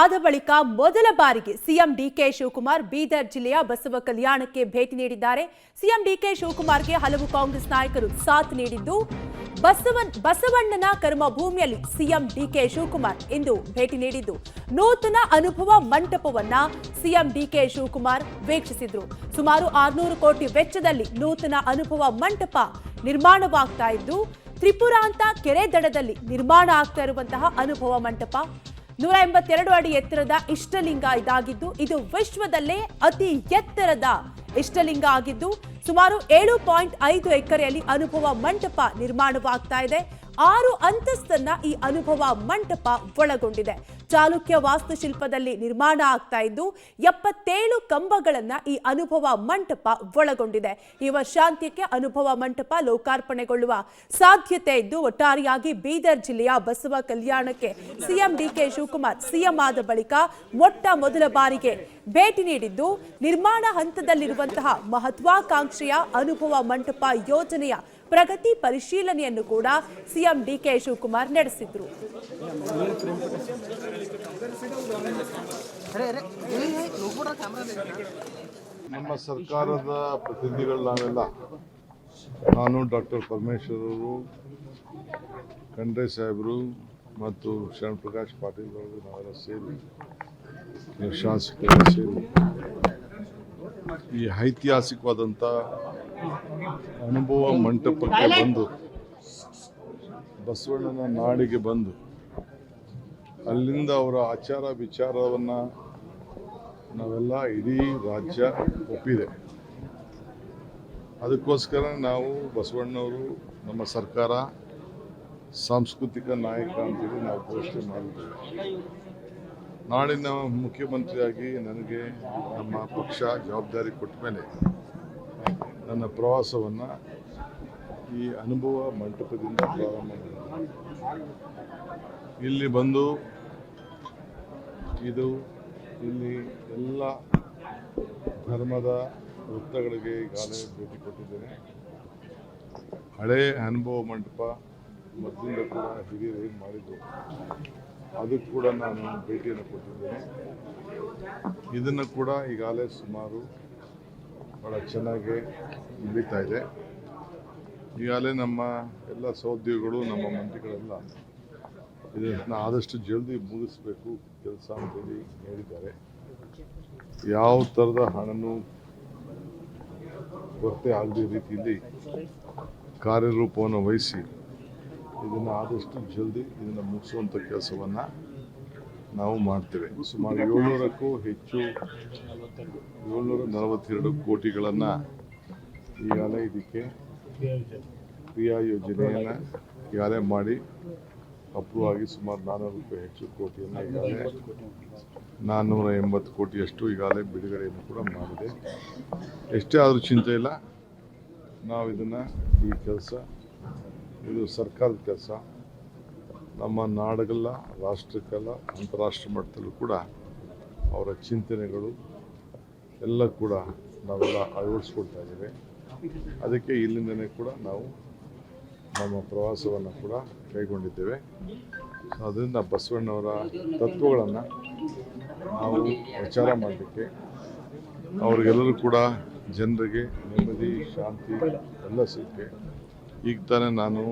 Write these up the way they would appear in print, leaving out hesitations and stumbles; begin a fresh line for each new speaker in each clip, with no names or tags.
ಆದ ಬಳಿಕ ಮೊದಲ ಬಾರಿಗೆ ಸಿಎಂ ಡಿಕೆ ಶಿವಕುಮಾರ್ ಬೀದರ್ ಜಿಲ್ಲೆಯ ಬಸವ ಕಲ್ಯಾಣಕ್ಕೆ ಭೇಟಿ ನೀಡಿದ್ದಾರೆ. ಸಿಎಂ ಡಿಕೆ ಶಿವಕುಮಾರ್ಗೆ ಹಲವು ಕಾಂಗ್ರೆಸ್ ನಾಯಕರು ಸಾಥ್ ನೀಡಿದ್ದು, ಬಸವಣ್ಣನ ಕರ್ಮಭೂಮಿಯಲ್ಲಿ ಸಿಎಂ ಡಿಕೆ ಶಿವಕುಮಾರ್ ಇಂದು ಭೇಟಿ ನೀಡಿದ್ದು, ನೂತನ ಅನುಭವ ಮಂಟಪವನ್ನ ಸಿಎಂ ಡಿಕೆ ಶಿವಕುಮಾರ್ ವೀಕ್ಷಿಸಿದ್ರು. ಸುಮಾರು 600 ಕೋಟಿ ವೆಚ್ಚದಲ್ಲಿ ನೂತನ ಅನುಭವ ಮಂಟಪ ನಿರ್ಮಾಣವಾಗ್ತಾ ಇದ್ದು, ತ್ರಿಪುರಾಂತ ಕೆರೆ ದಡದಲ್ಲಿ ನಿರ್ಮಾಣ ಆಗ್ತಾ ಇರುವಂತಹ ಅನುಭವ ಮಂಟಪ 182 ಅಡಿ ಎತ್ತರದ ಇಷ್ಟಲಿಂಗ ಇದಾಗಿದ್ದು, ಇದು ವಿಶ್ವದಲ್ಲೇ ಅತಿ ಎತ್ತರದ ಇಷ್ಟಲಿಂಗ ಆಗಿದ್ದು, ಸುಮಾರು 7.5 ಎಕರೆಯಲ್ಲಿ ಅನುಭವ ಮಂಟಪ ನಿರ್ಮಾಣವಾಗ್ತಾ ಇದೆ. 6 ಅಂತಸ್ತನ್ನ ಈ ಅನುಭವ ಮಂಟಪ ಒಳಗೊಂಡಿದೆ. ಚಾಲುಕ್ಯ ವಾಸ್ತುಶಿಲ್ಪದಲ್ಲಿ ನಿರ್ಮಾಣ ಆಗ್ತಾ ಇದ್ದು, 77 ಕಂಬಗಳನ್ನ ಈ ಅನುಭವ ಮಂಟಪ ಒಳಗೊಂಡಿದೆ. ಈ ವರ್ಷಾಂತ್ಯಕ್ಕೆ ಅನುಭವ ಮಂಟಪ ಲೋಕಾರ್ಪಣೆಗೊಳ್ಳುವ ಸಾಧ್ಯತೆ ಇದ್ದು, ಒಟ್ಟಾರೆಯಾಗಿ ಬೀದರ್ ಜಿಲ್ಲೆಯ ಬಸವ ಕಲ್ಯಾಣಕ್ಕೆ ಸಿಎಂ ಡಿಕೆ ಶಿವಕುಮಾರ್ ಸಿಎಂ ಆದ ಬಳಿಕ ಮೊದಲ ಬಾರಿಗೆ ಭೇಟಿ ನೀಡಿದ್ದು, ನಿರ್ಮಾಣ ಹಂತದಲ್ಲಿರುವಂತಹ ಮಹತ್ವಾಕಾಂಕ್ಷೆಯ ಅನುಭವ ಮಂಟಪ ಯೋಜನೆಯ ಪ್ರಗತಿ ಪರಿಶೀಲನೆಯನ್ನು ಕೂಡ ಸಿಎಂ ಡಿಕೆ ಶಿವಕುಮಾರ್ ನಡೆಸಿದ್ರು.
ನಮ್ಮ ಸರ್ಕಾರದ ಪ್ರತಿನಿಧಿಗಳು ನಾವೆಲ್ಲ, ನಾನು ಡಾಕ್ಟರ್ ಪರಮೇಶ್ವರ್ ಅವರು, ಖಂಡ್ರೆ ಸಾಹೇಬರು ಮತ್ತು ಶರಣ್ ಪ್ರಕಾಶ್ ಪಾಟೀಲ್ ಅವರು ನಾವೆಲ್ಲ ಸೇರಿ, ಶಾಸಕರು ಸೇರಿ ಈ ಐತಿಹಾಸಿಕವಾದಂಥ ಅನುಭವ ಮಂಟಪಕ್ಕೆ ಬಂದು, ಬಸವಣ್ಣನ ನಾಡಿಗೆ ಬಂದು, ಅಲ್ಲಿಂದ ಅವರ ಆಚಾರ ವಿಚಾರವನ್ನು ನಾವೆಲ್ಲ ಇಡೀ ರಾಜ್ಯ ಒಪ್ಪಿದೆ. ಅದಕ್ಕೋಸ್ಕರ ನಾವು ಬಸವಣ್ಣವರು, ನಮ್ಮ ಸರ್ಕಾರ ಸಾಂಸ್ಕೃತಿಕ ನಾಯಕ ಅಂತೇಳಿ ನಾವು ಘೋಷಣೆ ಮಾಡಿದ್ದೇವೆ. ನಾಡಿನ ಮುಖ್ಯಮಂತ್ರಿಯಾಗಿ ನನಗೆ ನಮ್ಮ ಪಕ್ಷ ಜವಾಬ್ದಾರಿ ಕೊಟ್ಟ ಮೇಲೆ ನನ್ನ ಪ್ರವಾಸವನ್ನು ಈ ಅನುಭವ ಮಂಟಪದಿಂದ ಪ್ರಾರಂಭ ಮಾಡಿದೆ. ಇಲ್ಲಿ ಬಂದು ಇಲ್ಲಿ ಎಲ್ಲ ಧರ್ಮದ ವೃತ್ತಗಳಿಗೆ ಈಗಾಗಲೇ ಭೇಟಿ ಕೊಟ್ಟಿದ್ದೇನೆ. ಹಳೆ ಅನುಭವ ಮಂಟಪ ಮೊದಲಿಂದ ಕೂಡ ಹಿರಿಯರು ಏನು ಮಾಡಿದ್ದು ಅದಕ್ಕೆ ಕೂಡ ನಾನು ಭೇಟಿಯನ್ನು ಕೊಟ್ಟಿದ್ದೇನೆ. ಇದನ್ನು ಕೂಡ ಈಗಾಗಲೇ ಸುಮಾರು ಭಾಳ ಚೆನ್ನಾಗಿ ನಡೀತಾ ಇದೆ. ಈಗಾಗಲೇ ನಮ್ಮ ಎಲ್ಲ ಸಹೋದ್ಯೋಗಿಗಳು, ನಮ್ಮ ಮಂತ್ರಿಗಳೆಲ್ಲ ಇದನ್ನು ಆದಷ್ಟು ಜಲ್ದಿ ಮುಗಿಸ್ಬೇಕು ಕೆಲಸ ಅಂತೇಳಿ ಹೇಳಿದ್ದಾರೆ. ಯಾವ ಥರದ ಹಣನೂ ಕೊರತೆ ಆಗದ ರೀತಿಯಲ್ಲಿ ಕಾರ್ಯರೂಪವನ್ನು ವಹಿಸಿ ಇದನ್ನು ಆದಷ್ಟು ಜಲ್ದಿ ಇದನ್ನು ಮುಗಿಸುವಂಥ ಕೆಲಸವನ್ನು ನಾವು ಮಾಡ್ತೇವೆ. ಸುಮಾರು 700ಕ್ಕೂ ಹೆಚ್ಚು 742 ಕೋಟಿಗಳನ್ನು ಈಗಾಗಲೇ ಇದಕ್ಕೆ ಕ್ರಿಯಾ ಯೋಜನೆಯನ್ನು ಈಗಾಗಲೇ ಮಾಡಿ ಅಪ್ರೂವ್ ಆಗಿ ಸುಮಾರು 400ಕ್ಕೂ ಹೆಚ್ಚು ಕೋಟಿಯನ್ನು ಈಗಾಗಲೇ 480 ಕೋಟಿಯಷ್ಟು ಈಗಾಗಲೇ ಬಿಡುಗಡೆಯನ್ನು ಕೂಡ ಮಾಡಿದೆ. ಎಷ್ಟೇ ಆದರೂ ಚಿಂತೆ ಇಲ್ಲ, ನಾವು ಇದನ್ನು ಈ ಕೆಲಸ ಇದು ಸರ್ಕಾರದ ಕೆಲಸ. ನಮ್ಮ ನಾಡಿಗೆಲ್ಲ, ರಾಷ್ಟ್ರಕ್ಕೆಲ್ಲ, ಅಂತಾರಾಷ್ಟ್ರೀಯ ಮಟ್ಟದಲ್ಲೂ ಕೂಡ ಅವರ ಚಿಂತನೆಗಳು ಎಲ್ಲ ಕೂಡ ನಾವೆಲ್ಲ ಅಳವಡಿಸ್ಕೊಳ್ತಾ ಇದ್ದೇವೆ. ಅದಕ್ಕೆ ಇಲ್ಲಿಂದನೇ ಕೂಡ ನಾವು ನಮ್ಮ ಪ್ರವಾಸವನ್ನು ಕೂಡ ಕೈಗೊಂಡಿದ್ದೇವೆ. ಅದರಿಂದ ಬಸವಣ್ಣವರ ತತ್ವಗಳನ್ನು ನಾವು ಪ್ರಚಾರ ಮಾಡಲಿಕ್ಕೆ, ಅವ್ರಿಗೆಲ್ಲರೂ ಕೂಡ ಜನರಿಗೆ ನೆಮ್ಮದಿ, ಶಾಂತಿ ಎಲ್ಲ ಸಿಕ್ಕೆ. ಈಗ ತಾನೇ ನಾನು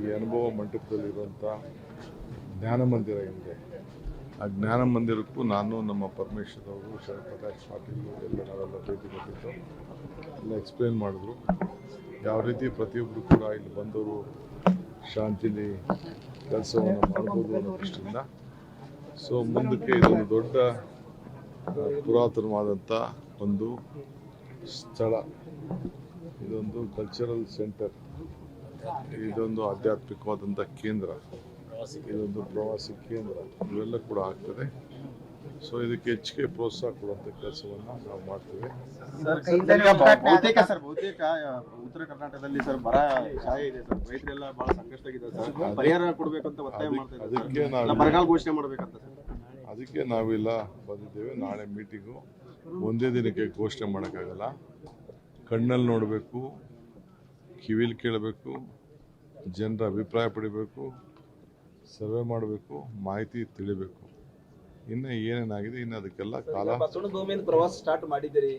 ಈ ಅನುಭವ ಮಂಟಪದಲ್ಲಿರುವಂಥ ಜ್ಞಾನ ಮಂದಿರ ಇದೆ, ಆ ಜ್ಞಾನ ಮಂದಿರಕ್ಕೂ ನಾನು, ನಮ್ಮ ಪರಮೇಶ್ವರ್ ಅವರು, ಶರಣ್ ಪ್ರಕಾಶ್ ಪಾಟೀಲ್ ಎಲ್ಲ ನಾವೆಲ್ಲ ಭೇಟಿ ಕೊಟ್ಟಿದ್ದು, ಎಲ್ಲ ಎಕ್ಸ್ಪ್ಲೇನ್ ಮಾಡಿದ್ರು ಯಾವ ರೀತಿ ಪ್ರತಿಯೊಬ್ಬರು ಕೂಡ ಇಲ್ಲಿ ಬಂದವರು ಶಾಂತಿಲಿ ಕೆಲಸವನ್ನು ಮಾಡ್ಬೋದು ಅನ್ನೋ ದೃಷ್ಟಿಯಿಂದ. ಸೊ ಮುಂದಕ್ಕೆ ಇದೊಂದು ದೊಡ್ಡ ಪುರಾತನವಾದಂಥ ಒಂದು ಸ್ಥಳ, ಇದೊಂದು ಕಲ್ಚರಲ್ ಸೆಂಟರ್, ಇದೊಂದು ಆಧ್ಯಾತ್ಮಿಕವಾದಂಥ ಕೇಂದ್ರ, ಇದೊಂದು ಪ್ರವಾಸಿ ಕೇಂದ್ರ, ಇವೆಲ್ಲ ಕೂಡ ಆಗ್ತದೆ. ಸೊ ಇದಕ್ಕೆ ಹೆಚ್ಚಿಗೆ ಪ್ರೋತ್ಸಾಹ ಕೊಡುವಂಥ ಕೆಲಸವನ್ನು ನಾವು ಮಾಡ್ತೇವೆ.
ಬಹುತೇಕ ಉತ್ತರ ಕರ್ನಾಟಕದಲ್ಲಿ ಸರ್ ಬರ ಛಾಯೆ ಇದೆ ಸರ್, ರೈತರೆಲ್ಲ ಬಹಳ ಸಂಕಷ್ಟವಾಗಿದ್ದಾರೆ ಸರ್, ಪರಿಹಾರ ಕೊಡಬೇಕಂತ ಒತ್ತಾಯ ಮಾಡ್ತಾ ಇದ್ದಾರೆ. ಅದಕ್ಕೆ ನಾವು ಬರಗಾಲ ಘೋಷಣೆ ಮಾಡಬೇಕಂತ ಸರ್,
ಅದಕ್ಕೆ ನಾವೆಲ್ಲ ಬಂದಿದ್ದೇವೆ. ನಾಳೆ ಮೀಟಿಂಗು ಒಂದೇ ದಿನಕ್ಕೆ ಘೋಷಣೆ ಮಾಡೋಕ್ಕಾಗಲ್ಲ. ಕಣ್ಣಲ್ಲಿ ನೋಡಬೇಕು, ಕಿವಿಲಿ ಕೇಳಬೇಕು, ಜನರ ಅಭಿಪ್ರಾಯ ಪಡಿಬೇಕು, ಸರ್ವೆ ಮಾಡಬೇಕು, ಮಾಹಿತಿ ತಿಳಿಬೇಕು. ಇನ್ನು ಏನೇನಾಗಿದೆ ಇನ್ನು ಅದಕ್ಕೆಲ್ಲ ಕಾಲ.
ಬಸವಣ್ಣ ಭೂಮಿಯಿಂದ ಪ್ರವಾಸ ಸ್ಟಾರ್ಟ್ ಮಾಡಿದ್ದೀರಿ,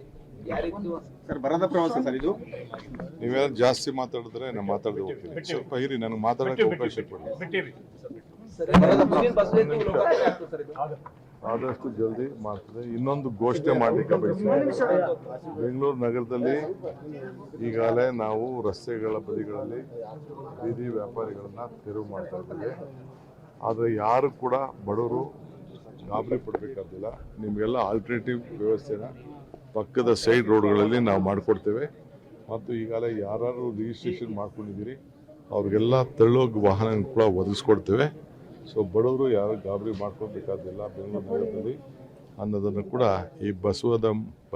ಯಾರಿತ್ತು
ಸರ್ ಬರದ ಪ್ರವಾಸ ಸರ್ ಇದು?
ನೀವೆಲ್ಲ ಜಾಸ್ತಿ ಮಾತಾಡಿದ್ರೆ ನಾನು ಮಾತಾಡದೆ ಹೋಗ್ತೀನಿ. ಸ್ವಲ್ಪ ಇರಿ, ನನಗೆ ಮಾತಾಡೋಕ್ಕೆ ಅವಕಾಶ ಕೊಡಿ.
ಬರದ ಮುಂದಿನ ಬಸ್ ನಿಲ್ದಾಣ ಲೋಕಾರ್ಪಣೆ ಆಗ್ತದೆ ಸರ್ ಇದು?
ಆದಷ್ಟು ಜಲ್ದಿ ಮಾಡ್ತದೆ. ಇನ್ನೊಂದು ಘೋಷಣೆ ಮಾಡಲಿಕ್ಕೆ ಬಯಸ್ತೀನಿ. ಬೆಂಗಳೂರು ನಗರದಲ್ಲಿ ಈಗಾಗಲೇ ನಾವು ರಸ್ತೆಗಳ ಬದಿಗಳಲ್ಲಿ ಬೀದಿ ವ್ಯಾಪಾರಿಗಳನ್ನ ತೆರವು ಮಾಡ್ತಾ ಇದ್ದೇವೆ. ಆದರೆ ಯಾರು ಕೂಡ ಬಡವರು ಗಾಬರಿ ಪಡಬೇಕಾದಿಲ್ಲ. ನಿಮಗೆಲ್ಲ ಆಲ್ಟರ್ನೇಟಿವ್ ವ್ಯವಸ್ಥೆನ ಪಕ್ಕದ ಸೈಡ್ ರೋಡ್ಗಳಲ್ಲಿ ನಾವು ಮಾಡಿಕೊಡ್ತೇವೆ. ಮತ್ತು ಈಗಾಗಲೇ ಯಾರು ರಿಜಿಸ್ಟ್ರೇಷನ್ ಮಾಡ್ಕೊಂಡಿದ್ದೀರಿ ಅವ್ರಿಗೆಲ್ಲ ತಳ್ಳೋಗಿ ವಾಹನ ಕೂಡ ಒದಗಿಸ್ಕೊಡ್ತೇವೆ. ಸೊ ಬಡವರು ಯಾರು ಗಾಬರಿ ಮಾಡ್ಕೊಬೇಕಾದಿಲ್ಲ ಬೆಂಗಳೂರು ನಗರದಲ್ಲಿ ಅನ್ನೋದನ್ನು ಕೂಡ ಈ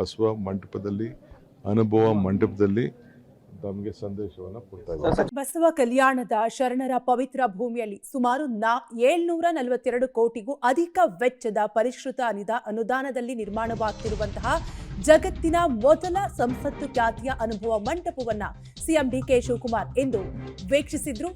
ಬಸವ ಮಂಟಪದಲ್ಲಿ, ಅನುಭವ ಮಂಟಪದಲ್ಲಿ ನಮಗೆ ಸಂದೇಶವನ್ನು ಕೊಡ್ತಾ ಇದ್ದಾರೆ.
ಬಸವ ಕಲ್ಯಾಣದ ಶರಣರ ಪವಿತ್ರ ಭೂಮಿಯಲ್ಲಿ ಸುಮಾರು 742 ಕೋಟಿಗೂ ಅಧಿಕ ವೆಚ್ಚದ ಪರಿಷ್ಕೃತ ಅನುದಾನದಲ್ಲಿ ನಿರ್ಮಾಣವಾಗ್ತಿರುವಂತಹ ಜಗತ್ತಿನ ಮೊದಲ ಸಂಸತ್ತು ಖ್ಯಾತಿಯ ಅನುಭವ ಮಂಟಪವನ್ನ ಸಿಎಂ ಡಿಕೆ ಶಿವಕುಮಾರ್ ಎಂದು ವೀಕ್ಷಿಸಿದ್ರು.